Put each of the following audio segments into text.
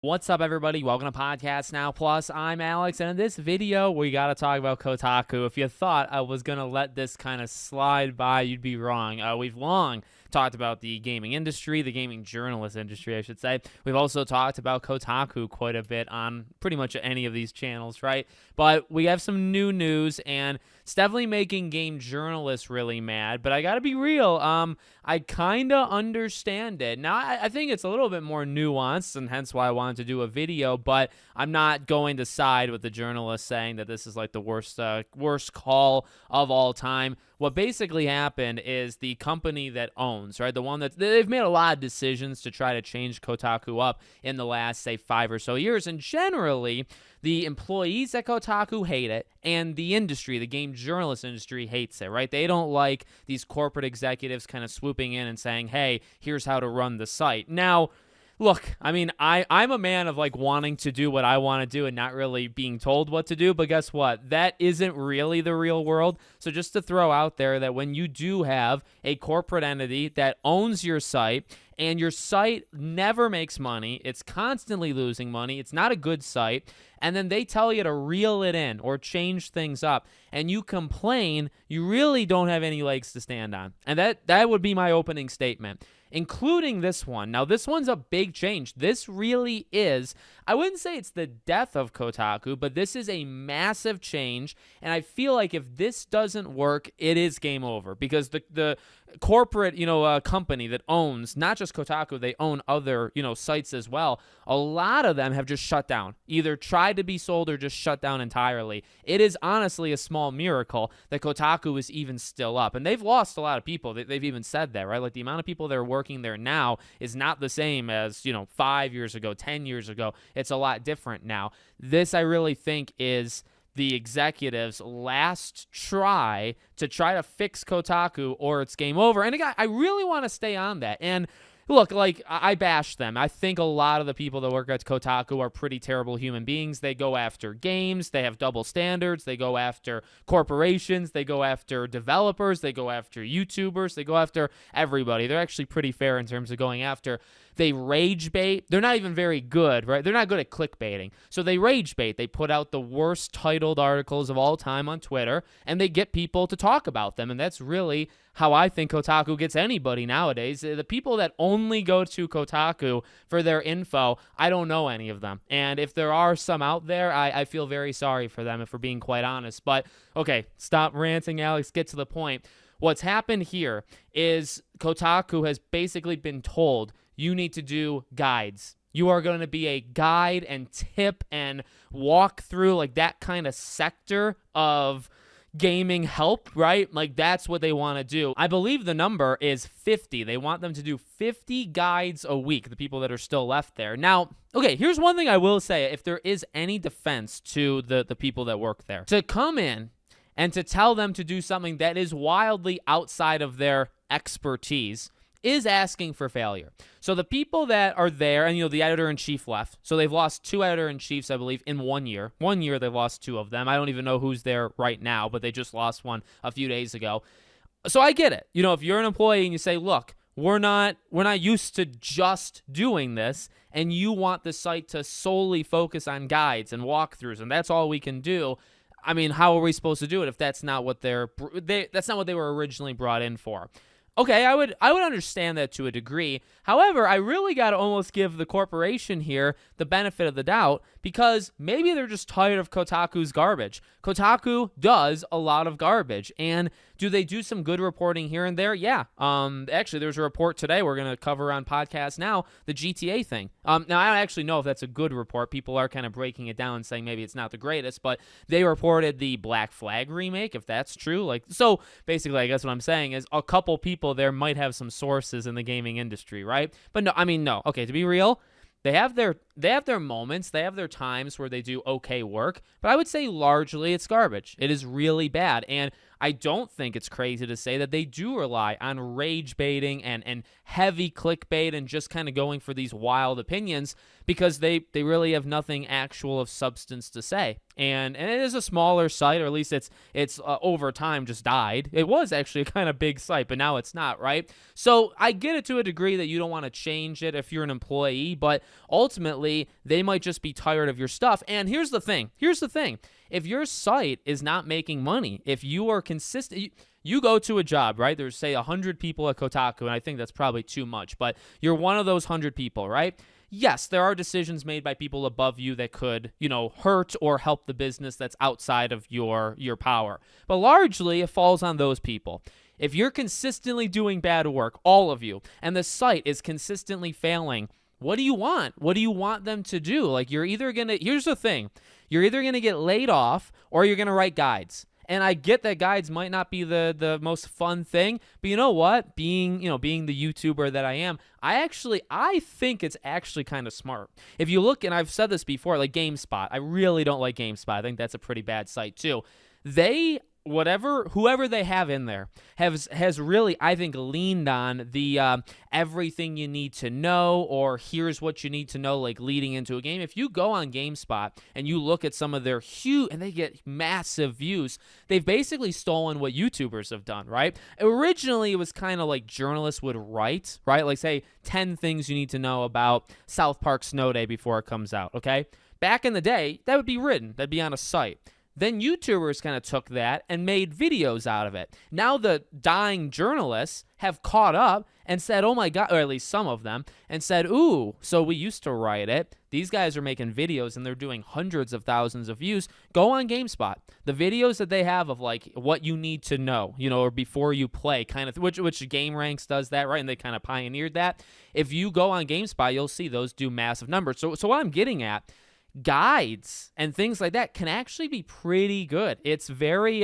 What's up, everybody? Welcome to Podcast Now Plus. I'm Alex, and in this video, we got to talk about Kotaku. If you thought I was going to let this kind of slide by, you'd be wrong. We've long talked about the gaming industry, the gaming journalist industry, I should say. We've also talked about Kotaku quite a bit on pretty much any of these channels, right? But we have some new news, and it's definitely making game journalists really mad. But I got to be real. I kind of understand it. Now, I think it's a little bit more nuanced, and hence why I wanted to do a video, but I'm not going to side with the journalists saying that this is like the worst call of all time. What basically happened is the company that owns, right, the one that they've made a lot of decisions to try to change Kotaku up in the last, say, 5 or so years, and generally, the employees at Kotaku hate it, and the industry, the game journalist industry, hates it, right? They don't like these corporate executives kind of swooping in and saying, hey, here's how to run the site. Now, look, I mean, I'm a man of like wanting to do what I want to do and not really being told what to do. But guess what? That isn't really the real world. So just to throw out there that when you do have a corporate entity that owns your site and your site never makes money, it's constantly losing money, it's not a good site, and then they tell you to reel it in or change things up, and you complain, you really don't have any legs to stand on. And that would be my opening statement, including this one. Now, this one's a big change. This really is, I wouldn't say it's the death of Kotaku, but this is a massive change, and I feel like if this doesn't work, it is game over, because the corporate, company that owns not just Kotaku, they own other, sites as well. A lot of them have just shut down, either tried to be sold or just shut down entirely. It is honestly a small miracle that Kotaku is even still up, and they've lost a lot of people. They've even said that, right? Like the amount of people that are working there now is not the same as, 5 years ago, 10 years ago. It's a lot different now. This, I really think, is the executives' last try to fix Kotaku, or it's game over. And again, I really want to stay on that. And look, like, I bash them. I think a lot of the people that work at Kotaku are pretty terrible human beings. They go after games. They have double standards. They go after corporations. They go after developers. They go after YouTubers. They go after everybody. They're actually pretty fair in terms of going after. They rage bait. They're not even very good, right? They're not good at clickbaiting. So they rage bait. They put out the worst titled articles of all time on Twitter, and they get people to talk about them. And that's really how I think Kotaku gets anybody nowadays. The people that only go to Kotaku for their info, I don't know any of them. And if there are some out there, I feel very sorry for them, if we're being quite honest. But, okay, stop ranting, Alex. Get to the point. What's happened here is Kotaku has basically been told, you need to do guides. You are going to be a guide and tip and walk through, like, that kind of sector of gaming help, right? Like, that's what they want to do. I believe the number is 50. They want them to do 50 guides a week, the people that are still left there. Now, okay, here's one thing I will say, if there is any defense to the people that work there. To come in and to tell them to do something that is wildly outside of their expertise is asking for failure. So the people that are there, and the editor-in-chief left. So they've lost 2 editor-in-chiefs, I believe, in 1 year. 1 year they've lost 2 of them. I don't even know who's there right now, but they just lost one a few days ago. So I get it. If you're an employee and you say, look, we're not used to just doing this, and you want the site to solely focus on guides and walkthroughs, and that's all we can do. I mean, how are we supposed to do it if that's not what they were originally brought in for? Okay, I would understand that to a degree. However, I really got to almost give the corporation here the benefit of the doubt, because maybe they're just tired of Kotaku's garbage. Kotaku does a lot of garbage, and do they do some good reporting here and there? Yeah. Actually, there's a report today we're going to cover on Podcast Now, the GTA thing. Now, I don't actually know if that's a good report. People are kind of breaking it down and saying maybe it's not the greatest, but they reported the Black Flag remake, if that's true. So basically, I guess what I'm saying is a couple people there might have some sources in the gaming industry, right? But no. Okay, to be real, They have their moments, they have their times where they do okay work, but I would say largely it's garbage. It is really bad, and I don't think it's crazy to say that they do rely on rage baiting and heavy clickbait and just kind of going for these wild opinions because they really have nothing actual of substance to say. And it is a smaller site, or at least it's over time just died. It was actually a kind of big site, but now it's not, right? So I get it to a degree that you don't want to change it if you're an employee, but ultimately they might just be tired of your stuff. And here's the thing. If your site is not making money, if you are consistent, you go to a job, right? There's, say, 100 people at Kotaku, and I think that's probably too much, but you're one of those 100 people, right? Yes, there are decisions made by people above you that could, hurt or help the business that's outside of your power. But largely, it falls on those people. If you're consistently doing bad work, all of you, and the site is consistently failing, what do you want? What do you want them to do? Like, here's the thing. You're either going to get laid off or you're going to write guides. And I get that guides might not be the most fun thing, but you know what? Being the YouTuber that I am, I think it's actually kind of smart. If you look, and I've said this before, like GameSpot, I really don't like GameSpot. I think that's a pretty bad site too. Whoever they have in there has really, I think, leaned on the everything you need to know, or here's what you need to know, like leading into a game. If you go on GameSpot and you look at some of their huge, and they get massive views, they've basically stolen what YouTubers have done, right? Originally, it was kind of like journalists would write, right? Like, say, 10 things you need to know about South Park Snow Day before it comes out, okay? Back in the day, that would be written. That'd be on a site. Then YouTubers kind of took that and made videos out of it. Now the dying journalists have caught up and said, oh my God, or at least some of them, and said, ooh, so we used to write it. These guys are making videos and they're doing hundreds of thousands of views. Go on GameSpot. The videos that they have of like what you need to know, or before you play, kind of, which GameRanks does that, right? And they kind of pioneered that. If you go on GameSpot, you'll see those do massive numbers. So what I'm getting at, guides and things like that can actually be pretty good. It's very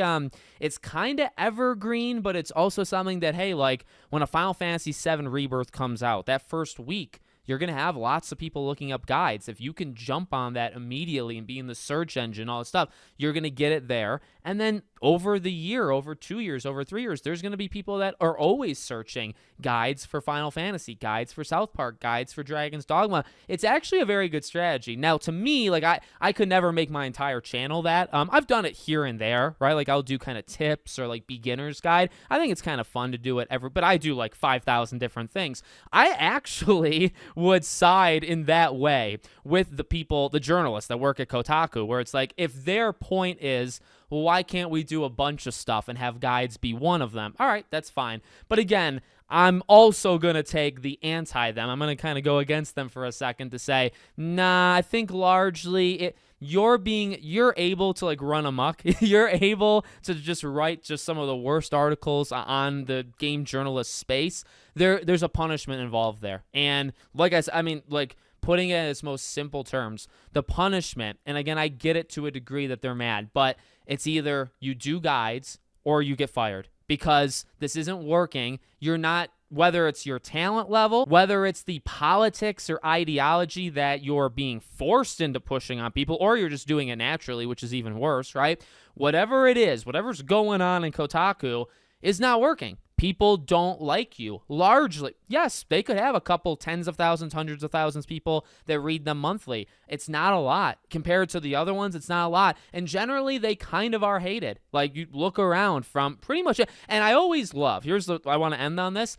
it's kind of evergreen, but it's also something that, hey, like when a Final Fantasy VII Rebirth comes out, that first week you're going to have lots of people looking up guides. If you can jump on that immediately and be in the search engine, all that stuff, you're going to get it there. And then over the year, over 2 years, over 3 years, there's going to be people that are always searching guides for Final Fantasy, guides for South Park, guides for Dragon's Dogma. It's actually a very good strategy. Now, to me, like I could never make my entire channel that. I've done it here and there, right? Like I'll do kind of tips or like beginner's guide. I think it's kind of fun to do it but I do like 5,000 different things. I actually would side in that way with the journalists that work at Kotaku, where it's like, if their point is, well, why can't we do a bunch of stuff and have guides be one of them? All right, that's fine. But again, I'm also going to take the anti-them. I'm going to kind of go against them for a second to say, nah, I think largely you're able to like run amok. You're able to just write just some of the worst articles on the game journalist space. There's a punishment involved there. And like I said, I mean, like putting it in its most simple terms, the punishment, and again, I get it to a degree that they're mad, but it's either you do guides or you get fired because this isn't working. You're not, whether it's your talent level, whether it's the politics or ideology that you're being forced into pushing on people, or you're just doing it naturally, which is even worse, right? Whatever it is, whatever's going on in Kotaku is not working. People don't like you. Largely, yes, they could have a couple tens of thousands, hundreds of thousands people that read them monthly. It's not a lot. Compared to the other ones, it's not a lot. And generally, they kind of are hated. Like, you look around from pretty much it. And I always love, I want to end on this.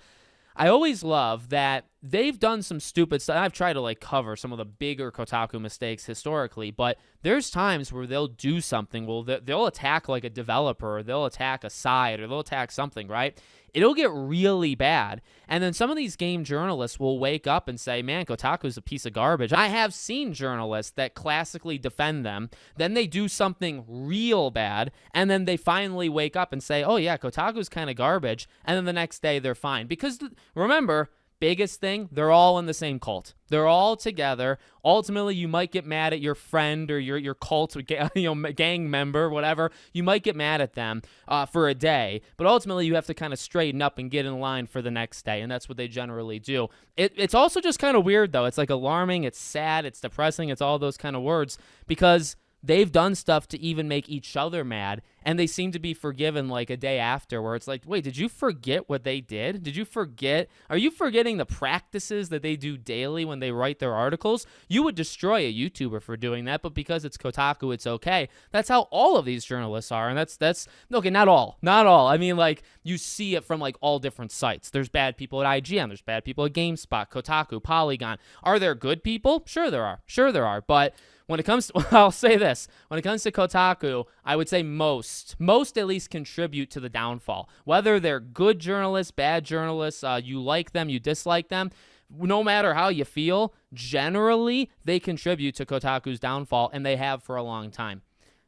I always love that they've done some stupid stuff. I've tried to like cover some of the bigger Kotaku mistakes historically, but there's times where they'll do something. Well, they'll attack like a developer, or they'll attack a site, or they'll attack something, right? It'll get really bad. And then some of these game journalists will wake up and say, man, Kotaku's a piece of garbage. I have seen journalists that classically defend them. Then they do something real bad. And then they finally wake up and say, oh yeah, Kotaku's kind of garbage. And then the next day they're fine. Because remember, biggest thing, they're all in the same cult. They're all together. Ultimately, you might get mad at your friend or your cult, gang member, whatever. You might get mad at them for a day, but ultimately you have to kind of straighten up and get in line for the next day, and that's what they generally do. It's also just kind of weird, though. It's like alarming, it's sad, it's depressing, it's all those kind of words, because they've done stuff to even make each other mad, and they seem to be forgiven like a day after, where it's like, wait, did you forget what they did? Did you forget? Are you forgetting the practices that they do daily when they write their articles? You would destroy a YouTuber for doing that, but because it's Kotaku, it's okay. That's how all of these journalists are, and that's okay. Not all. I mean, like, you see it from like all different sites. There's bad people at IGN. There's bad people at GameSpot, Kotaku, Polygon. Are there good people? Sure there are. But when it comes to, I'll say this, when it comes to Kotaku, I would say most at least contribute to the downfall. Whether they're good journalists, bad journalists, you like them, you dislike them, no matter how you feel, generally they contribute to Kotaku's downfall, and they have for a long time.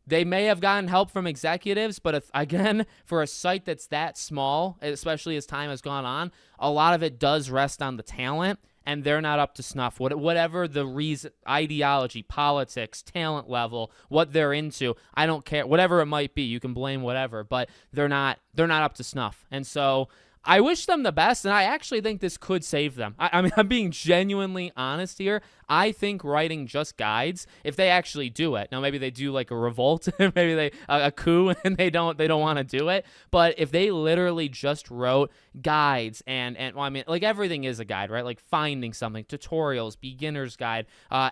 They may have gotten help from executives, but again, for a site that's that small, especially as time has gone on, a lot of it does rest on the talent, and they're not up to snuff. Whatever the reason, ideology, politics, talent level, what they're into, I don't care. Whatever it might be, you can blame whatever, but they're not up to snuff. And so I wish them the best, and I actually think this could save them. I mean, I'm being genuinely honest here. I think writing just guides, if they actually do it, now maybe they do like a revolt, maybe they a coup, and they don't want to do it. But if they literally just wrote guides and well, I mean, like, everything is a guide, right? Like finding something, tutorials, beginner's guide,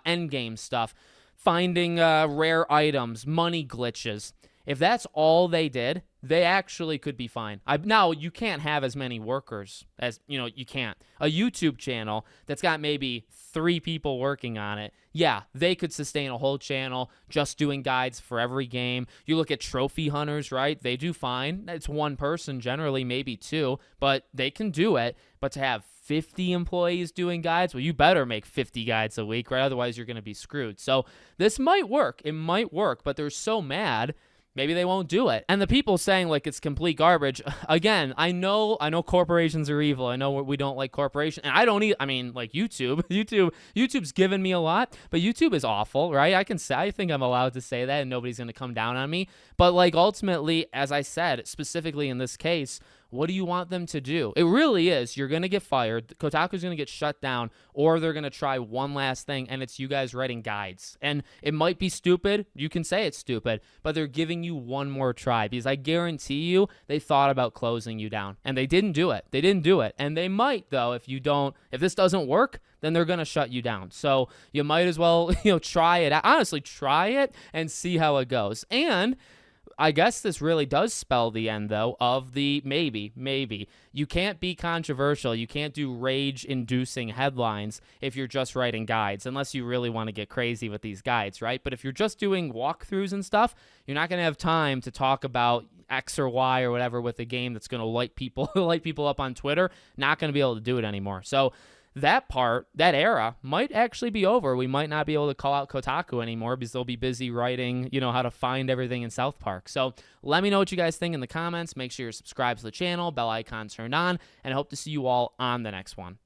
end game stuff, finding rare items, money glitches. If that's all they did, they actually could be fine. Now, you can't have as many workers as, you can't. A YouTube channel that's got maybe 3 people working on it, yeah, they could sustain a whole channel just doing guides for every game. You look at trophy hunters, right? They do fine. It's one person generally, maybe 2, but they can do it. But to have 50 employees doing guides, well, you better make 50 guides a week, right? Otherwise, you're going to be screwed. So this might work. It might work, but they're so mad, maybe they won't do it. And the people saying like it's complete garbage, again, I know corporations are evil. I know we don't like corporations, and I don't I mean, like YouTube's given me a lot, but YouTube is awful, right? I think I'm allowed to say that, and nobody's going to come down on me. But like, ultimately, as I said, specifically in this case, what do you want them to do? It really is. You're going to get fired. Kotaku's going to get shut down, or they're going to try one last thing, and it's you guys writing guides. And it might be stupid. You can say it's stupid, but they're giving you one more try, because I guarantee you they thought about closing you down, and they didn't do it. And they might, though, if this doesn't work, then they're going to shut you down. So you might as well, try it. Honestly, try it and see how it goes. And I guess this really does spell the end, though, of the maybe. You can't be controversial. You can't do rage-inducing headlines if you're just writing guides, unless you really want to get crazy with these guides, right? But if you're just doing walkthroughs and stuff, you're not going to have time to talk about X or Y or whatever with a game that's going to light people up on Twitter. Not going to be able to do it anymore. So that era might actually be over. We might not be able to call out Kotaku anymore because they'll be busy writing, how to find everything in South Park. So let me know what you guys think in the comments. Make sure you're subscribed to the channel, bell icon turned on, and I hope to see you all on the next one.